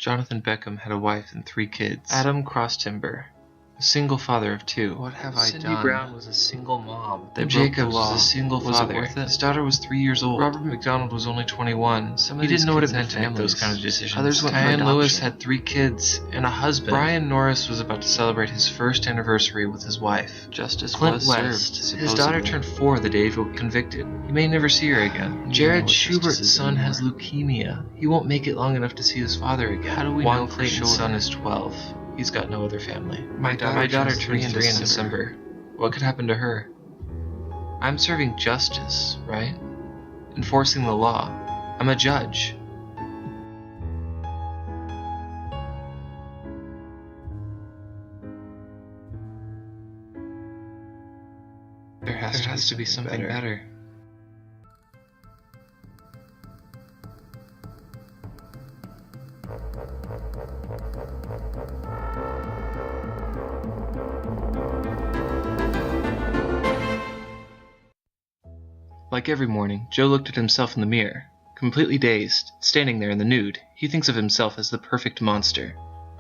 Jonathan Beckham had a wife and 3 kids. Adam crossed timber, a single father of 2. What have I done? Cindy Brown was a single mom. They Jacobs broke the law. was a single Was it father. worth it? His daughter was 3 years old. Robert McDonald was only 21. He didn't know what it meant to make those kind of decisions. Others went for Diane Lewis adoption. had 3 kids and a husband. Brian Norris was about to celebrate his first anniversary with his wife. Justice Clint was West, served, his daughter turned 4 the day he was convicted. He may never see her again. Jared Schubert's son has leukemia. He won't make it long enough to see his father again. How do we Juan know for Clayton's sure? son is 12. He's got no other family. My daughter turns turns 3 in 3 in December. What could happen to her? I'm serving justice, right? Enforcing the law. I'm a judge. There has to be something better. Like every morning, Joe looked at himself in the mirror. Completely dazed, standing there in the nude, he thinks of himself as the perfect monster.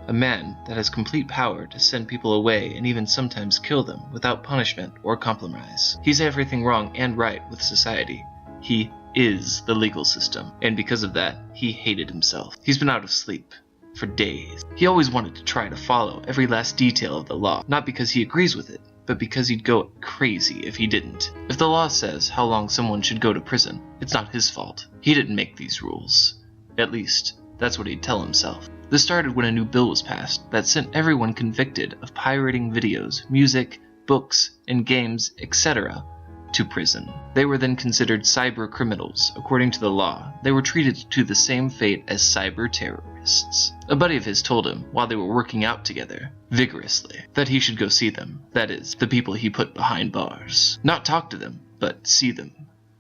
A man that has complete power to send people away and even sometimes kill them without punishment or compromise. He's everything wrong and right with society. He is the legal system, and because of that, he hated himself. He's been out of sleep for days. He always wanted to try to follow every last detail of the law, not because he agrees with it, but because he'd go crazy if he didn't. If the law says how long someone should go to prison, it's not his fault. He didn't make these rules. At least, that's what he'd tell himself. This started when a new bill was passed that sent everyone convicted of pirating videos, music, books, and games, etc. to prison. They were then considered cyber criminals. According to the law, they were treated to the same fate as cyber terrorists. A buddy of his told him, while they were working out together, vigorously, that he should go see them. That is, the people he put behind bars. Not talk to them, but see them.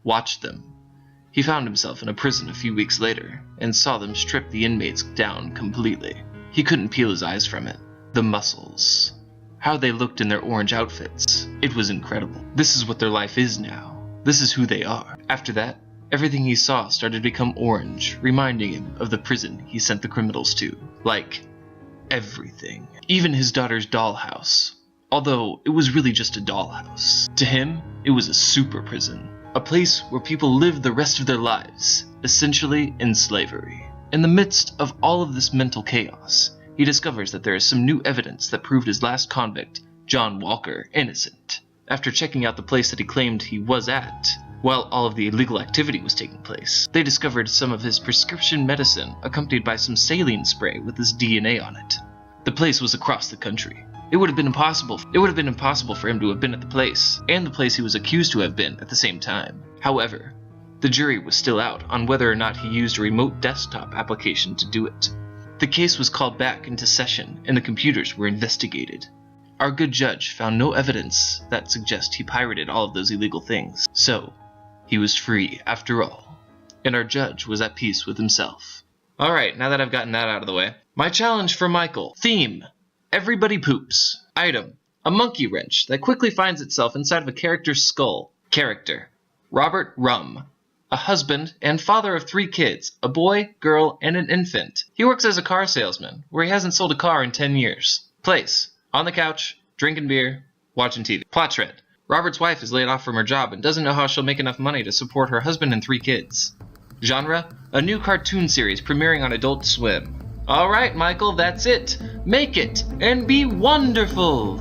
Watch them. He found himself in a prison a few weeks later, and saw them strip the inmates down completely. He couldn't peel his eyes from it. The muscles. How they looked in their orange outfits. It was incredible. This is what their life is now. This is who they are. After that, everything he saw started to become orange, reminding him of the prison he sent the criminals to. Like, everything. Even his daughter's dollhouse. Although, it was really just a dollhouse. To him, it was a super prison. A place where people lived the rest of their lives, essentially in slavery. In the midst of all of this mental chaos, he discovers that there is some new evidence that proved his last convict, John Walker, innocent. After checking out the place that he claimed he was at, while all of the illegal activity was taking place, they discovered some of his prescription medicine accompanied by some saline spray with his DNA on it. The place was across the country. It would have been impossible for him to have been at the place, and the place he was accused to have been at the same time. However, the jury was still out on whether or not he used a remote desktop application to do it. The case was called back into session, and the computers were investigated. Our good judge found no evidence that suggests he pirated all of those illegal things, so he was free after all, and our judge was at peace with himself. Alright, now that I've gotten that out of the way, my challenge for Michael. Theme: everybody poops. Item: a monkey wrench that quickly finds itself inside of a character's skull. Character: Robert Rum. A husband and father of 3 kids, a boy, girl, and an infant. He works as a car salesman, where he hasn't sold a car in 10 years. Place: on the couch, drinking beer, watching TV. Plot thread: Robert's wife is laid off from her job and doesn't know how she'll make enough money to support her husband and 3 kids. Genre: a new cartoon series premiering on Adult Swim. Alright, Michael, that's it. Make it, and be wonderful!